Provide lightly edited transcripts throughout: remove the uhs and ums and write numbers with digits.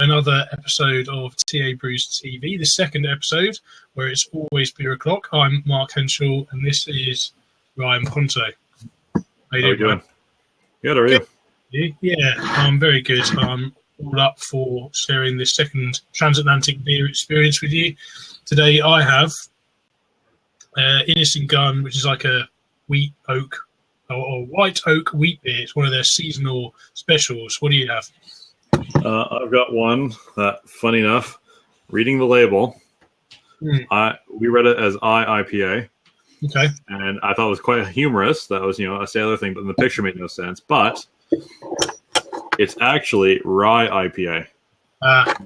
another episode of TABrews TV, the second episode, where it's always beer o'clock. I'm Mark Henschel, and this is Rye Ponto. How you doing? Good, how are you? Yeah, I'm very good. I'm all up for sharing this second transatlantic beer experience with you. Today I have Innis and Gunn, which is like a wheat oak or white oak wheat beer. It's one of their seasonal specials. What do you have? I've got one that, funny enough, reading the label, we read it as Rye IPA. Okay. And I thought it was quite humorous. That was, a sailor thing, but the picture made no sense. But it's actually Rye IPA.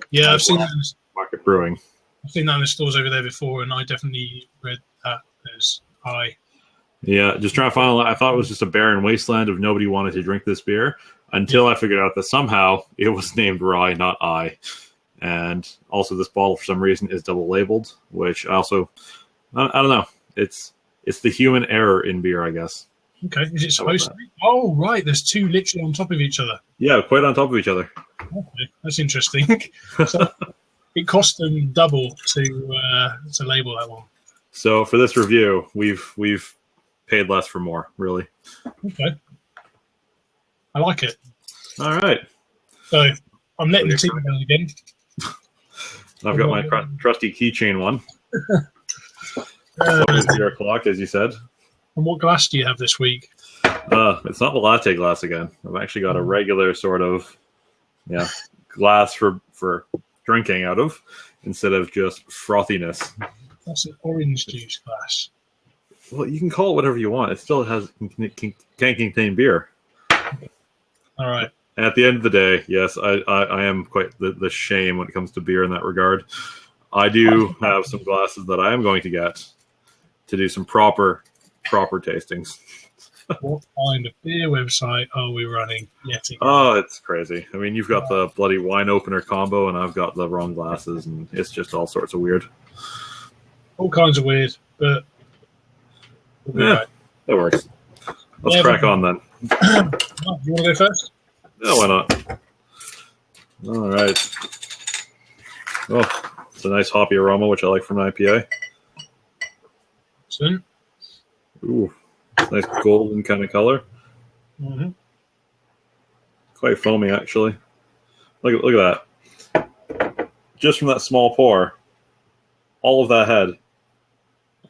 Yeah, I've seen that. Market Brewing. I've seen that in the stores over there before, and I definitely read that as Rye. Yeah, just trying to find out. I thought it was just a barren wasteland of nobody wanted to drink this beer until I figured out that somehow it was named Rye, not I. And also this bottle, for some reason, is double labeled, which also, I don't know. It's the human error in beer, I guess. Okay, is it supposed to be? Oh, right, there's two literally on top of each other. Yeah, quite on top of each other. Okay, that's interesting. So it cost them double to label that one. So for this review, we've paid less for more, really. Okay. I like it. All right. So I'm letting the team know again. I've got my trusty keychain one. 0 o'clock, as you said. And what glass do you have this week? It's not the latte glass again. I've actually got a regular sort of glass for drinking out of instead of just frothiness. That's an orange juice glass. Well, you can call it whatever you want. It still can contain beer. All right. And at the end of the day, yes, I am quite the shame when it comes to beer in that regard. I do have some glasses that I am going to get to do some proper tastings. What kind of beer website are we running yet again? Oh, it's crazy. I mean, you've got the bloody wine opener combo, and I've got the wrong glasses, and it's just all sorts of weird. All kinds of weird, but yeah, that works. Let's crack on then. Oh, you want to go first? Yeah, why not? All right. Oh, it's a nice hoppy aroma, which I like from an IPA. Excellent. Ooh, nice golden kind of color. Mm-hmm. Quite foamy, actually. Look at that. Just from that small pour, all of that head.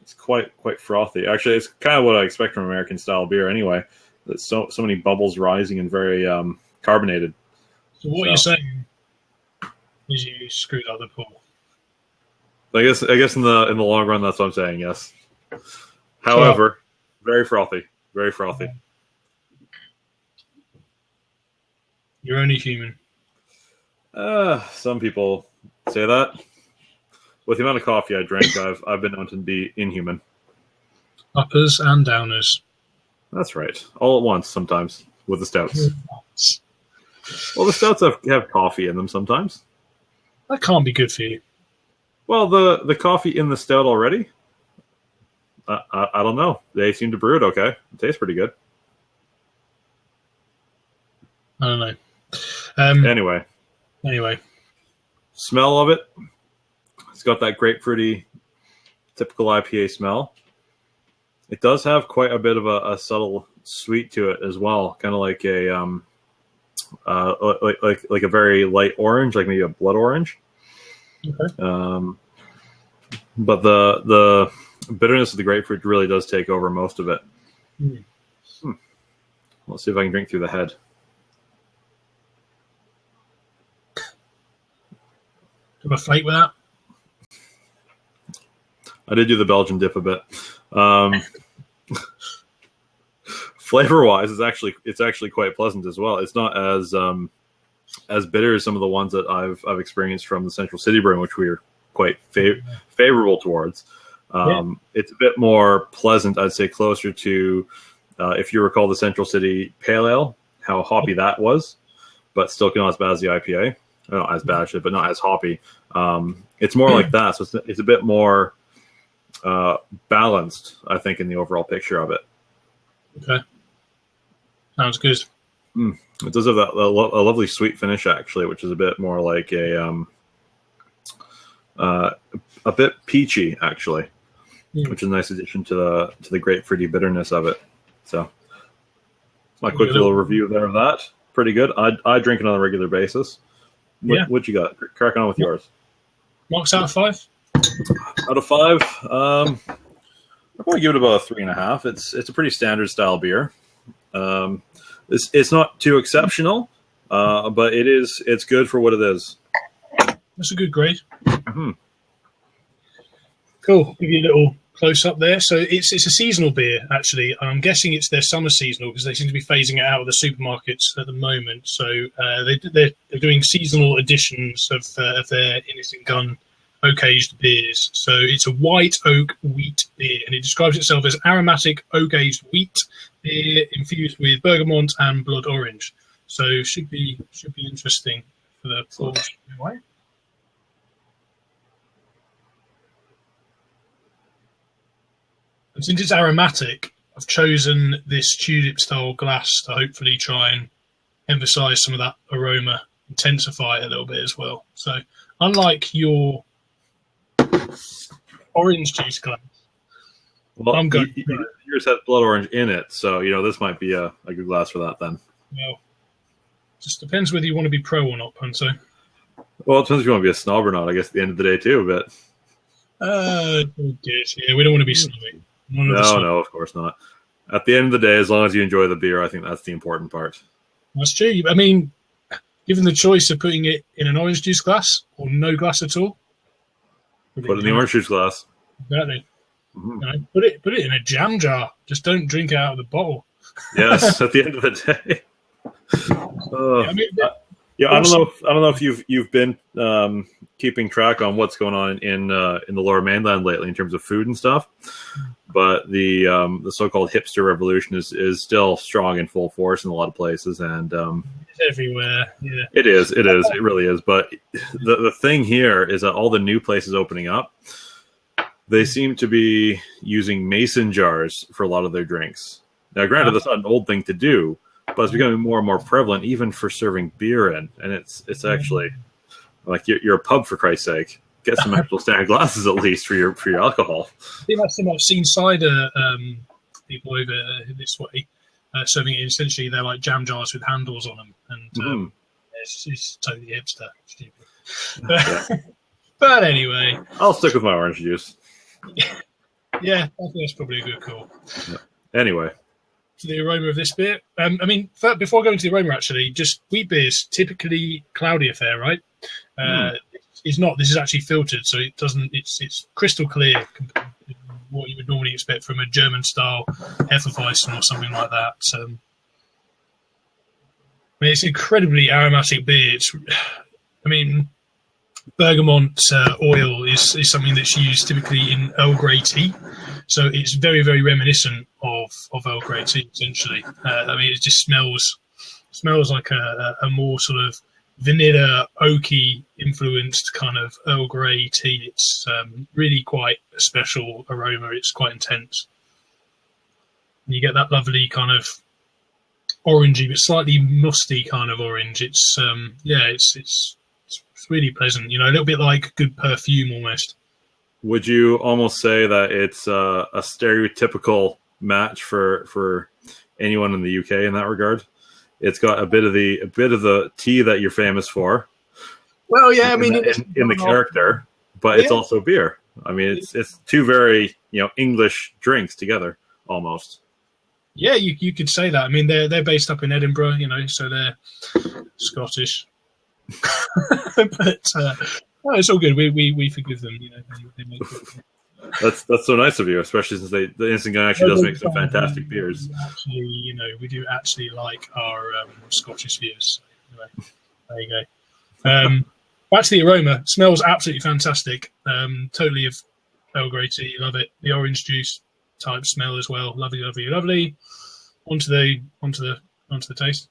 It's quite frothy. Actually, it's kind of what I expect from American style beer anyway. There's so many bubbles rising and very carbonated. So what you're saying is you screwed up the pour. I guess in the long run, that's what I'm saying. Yes. However, very frothy. Very frothy. You're only human. Some people say that. With the amount of coffee I drank, I've been known to be inhuman. Uppers and downers. That's right. All at once sometimes with the stouts. Well, the stouts have coffee in them sometimes. That can't be good for you. Well, the coffee in the stout already? I don't know. They seem to brew it okay. It tastes pretty good. I don't know. Anyway. Smell of it. It's got that grapefruity, typical IPA smell. It does have quite a bit of a subtle sweet to it as well, kind of like a like a very light orange, like maybe a blood orange. Okay. But the bitterness of the grapefruit really does take over most of it. Let's see if I can drink through the head. Do you have a flake with that? I did do the Belgian dip a bit. Flavor-wise, it's actually quite pleasant as well. It's not as bitter as some of the ones that I've experienced from the Central City Brewing, which we are quite favorable towards. It's a bit more pleasant, I'd say, closer to if you recall the Central City Pale Ale, how hoppy that was, but still not as bad as the IPA. Not as bad, but not as hoppy. It's more like that, so it's a bit more balanced, I think, in the overall picture of it. Okay. Sounds good. It does have a lovely sweet finish, actually, which is a bit more like a bit peachy, actually, which is a nice addition to the grapefruity bitterness of it. So, my quick little review there of that. Pretty good. I drink it on a regular basis. What you got? Crack on with yours. Marks out of 5? Out of 5, I'll probably give it about a 3.5. It's a pretty standard style beer. It's not too exceptional, but it's good for what it is. That's a good grade. Mm-hmm. Cool. Give you a little close up there. So it's a seasonal beer, actually. I'm guessing it's their summer seasonal because they seem to be phasing it out of the supermarkets at the moment. So they're doing seasonal editions of their Innis and Gunn oak-aged beers. So it's a white oak wheat beer, and it describes itself as aromatic oak-aged wheat beer infused with bergamot and blood orange. So should be interesting for the pours. And since it's aromatic, I've chosen this tulip-style glass to hopefully try and emphasise some of that aroma, intensify it a little bit as well. So unlike your orange juice glass, well, I'm good. Yours has blood orange in it, so this might be a good glass for that then. Well, just depends whether you want to be pro or not, Ponto. Well, it depends if you want to be a snob or not, I guess, at the end of the day too, but yeah, we don't want to be snobby. No, of course not. At the end of the day, as long as you enjoy the beer, I think that's the important part. That's true. I mean, given the choice of putting it in an orange juice glass or no glass at all, put it in the orange juice glass. Exactly. Mm-hmm. Put it in a jam jar. Just don't drink it out of the bottle. Yes, at the end of the day. I don't know if you've been keeping track on what's going on in the Lower Mainland lately in terms of food and stuff, but the so-called hipster revolution is still strong in full force in a lot of places, and it's everywhere. Yeah, it really is. But the thing here is that all the new places opening up, they seem to be using mason jars for a lot of their drinks. Now, granted, that's not an old thing to do, but it's becoming more and more prevalent, even for serving beer in. And it's actually like you're a pub, for Christ's sake. Get some actual standard glasses at least for your alcohol. I think that's I've seen cider people over this way serving it. Essentially, they're like jam jars with handles on them, and it's totally hipster, stupid. But anyway, I'll stick with my orange juice. Yeah, I think that's probably a good call. Yeah. Anyway. To the aroma of this beer. Before I go into the aroma, actually, just wheat beers, typically cloudy affair, right? It's not. This is actually filtered, so it doesn't. It's crystal clear compared to what you would normally expect from a German-style Hefeweizen or something like that. It's incredibly aromatic beer. Bergamot oil is something that's used typically in Earl Grey tea. So it's very, very reminiscent of Earl Grey tea, essentially. It just smells like a more sort of vanilla, oaky influenced kind of Earl Grey tea. It's really quite a special aroma. It's quite intense. You get that lovely kind of orangey but slightly musty kind of orange. It's really pleasant. A little bit like good perfume almost. Would you almost say that it's a stereotypical match for anyone in the UK in that regard? It's got a bit of the tea that you're famous for. Well, yeah, in the character, but it's also beer. It's two very English drinks together almost. Yeah, you could say that. They're based up in Edinburgh, so they're Scottish. But it's all good. We forgive them. They make it. That's so nice of you, especially since the Innis and Gunn actually does make some fantastic beers. We do actually like our Scottish beers. So anyway, there you go. Back to the aroma. Smells absolutely fantastic. Totally of Earl Grey tea. Love it. The orange juice type smell as well. Lovely, lovely, lovely. Onto the taste.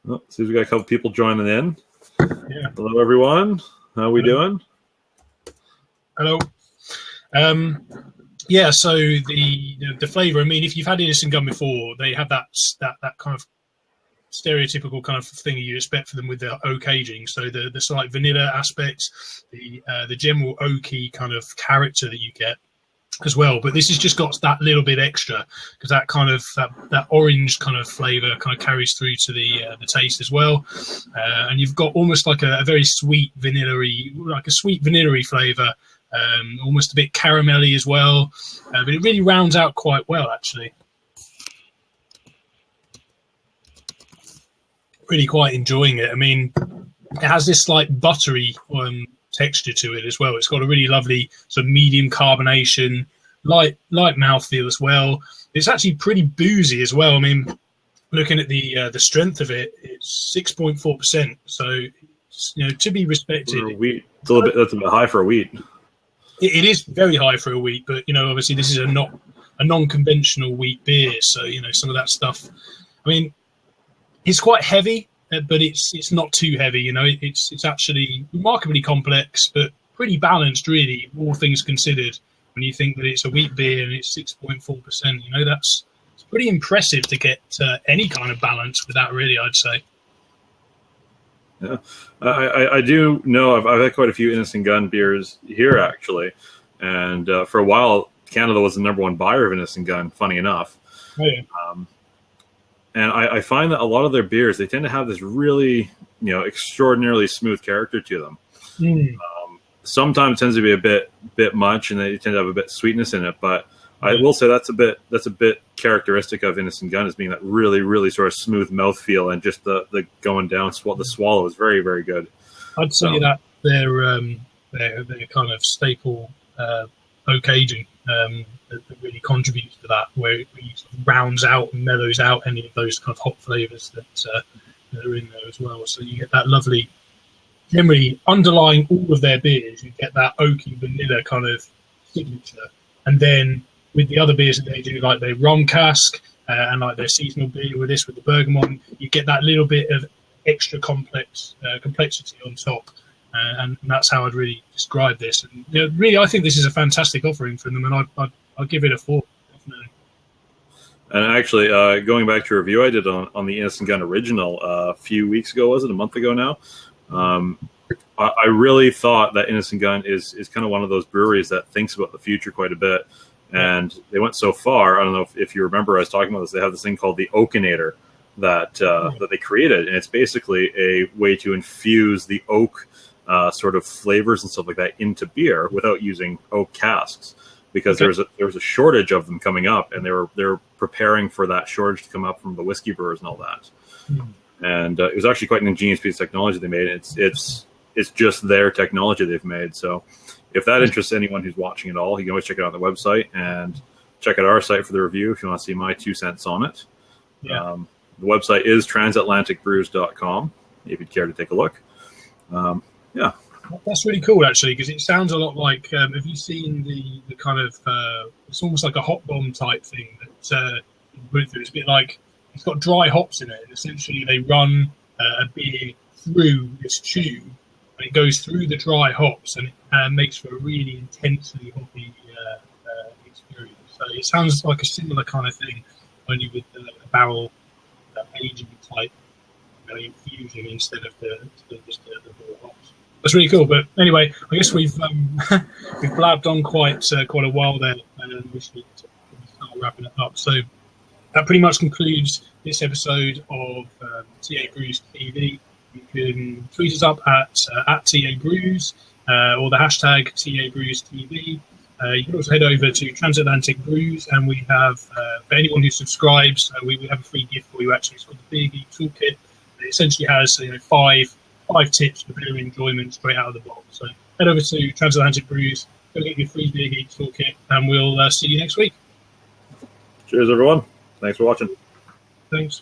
Oh, seems we got a couple people joining in. Yeah. Hello, everyone. How are we doing? Hello. Yeah, so the flavour. I mean, if you've had Innis and Gunn before, they have that kind of stereotypical kind of thing you expect for them with the oak aging. So the slight vanilla aspects, the general oaky kind of character that you get as well. But this has just got that little bit extra because that kind of that orange kind of flavour kind of carries through to the taste as well. And you've got almost like a very sweet vanilla-y flavour. Almost a bit caramelly as well, but it really rounds out quite well, actually. Really quite enjoying it. I mean, it has this slight buttery texture to it as well. It's got a really lovely sort of medium carbonation, light mouthfeel as well. It's actually pretty boozy as well. I mean, looking at the strength of it, it's 6.4%. So, to be respected. For wheat, it's a little bit. That's a bit high for a wheat. It is very high for a wheat, but obviously this is a non-conventional wheat beer, so some of that stuff. I mean, it's quite heavy, but it's not too heavy. It's actually remarkably complex, but pretty balanced, really, all things considered. When you think that it's a wheat beer and it's 6.4%, it's pretty impressive to get any kind of balance with that. Really, I'd say. Yeah, I do know I've had quite a few Innis and Gunn beers here actually, and for a while Canada was the #1 buyer of Innis and Gunn. Funny enough, oh, yeah. And I find that a lot of their beers, they tend to have this really extraordinarily smooth character to them. Sometimes it tends to be a bit much, and they tend to have a bit of sweetness in it, but I will say that's a bit characteristic of Innis and Gunn, as being that really, really sort of smooth mouthfeel, and just the going down, the swallow is very, very good. I'd say that their kind of staple oak aging that really contributes to that, where it really sort of rounds out and mellows out any of those kind of hop flavours that are in there as well. So you get that lovely, generally underlying all of their beers, you get that oaky vanilla kind of signature, and then with the other beers that they do, like their rum cask and like their seasonal beer with the bergamot, you get that little bit of extra complexity on top, and that's how I'd really describe this. And really, I think this is a fantastic offering from them, and I'd give it a 4. Definitely. And actually, going back to a review I did on the Innis and Gunn original a few weeks ago, was it a month ago now? I really thought that Innis and Gunn is kind of one of those breweries that thinks about the future quite a bit. And they went so far. I don't know if you remember, I was talking about this. They have this thing called the Oakinator that they created, and it's basically a way to infuse the oak sort of flavors and stuff like that into beer without using oak casks, because there was a shortage of them coming up, and they were preparing for that shortage to come up from the whiskey brewers and all that. And it was actually quite an ingenious piece of technology they made. It's just their technology they've made. So if that interests anyone who's watching it all, you can always check it out on the website, and check out our site for the review if you want to see my 2 cents on it. Yeah. The website is transatlanticbrews.com if you'd care to take a look. Yeah. That's really cool, actually, because it sounds a lot like, have you seen the kind of, it's almost like a hop bomb type thing that you put through. It's a bit like, it's got dry hops in it, and essentially they run a beer through this tube, and it goes through the dry hops, and it makes for a really intensely hoppy experience. So it sounds like a similar kind of thing, only with the barrel aging type infusion instead of just the raw hops. That's really cool. But anyway, I guess we've blabbed on quite a while there, and we should start wrapping it up. So that pretty much concludes this episode of TABrews TV. You can tweet us up at TABrews or the hashtag TABrews TV. You can also head over to Transatlantic Brews, and we have, for anyone who subscribes, we have a free gift for you, actually. It's called the Beer Geek Toolkit. It essentially has 5 tips for beer enjoyment straight out of the box. So head over to Transatlantic Brews, go get your free Beer Geek Toolkit, and we'll see you next week. Cheers, everyone. Thanks for watching. Thanks.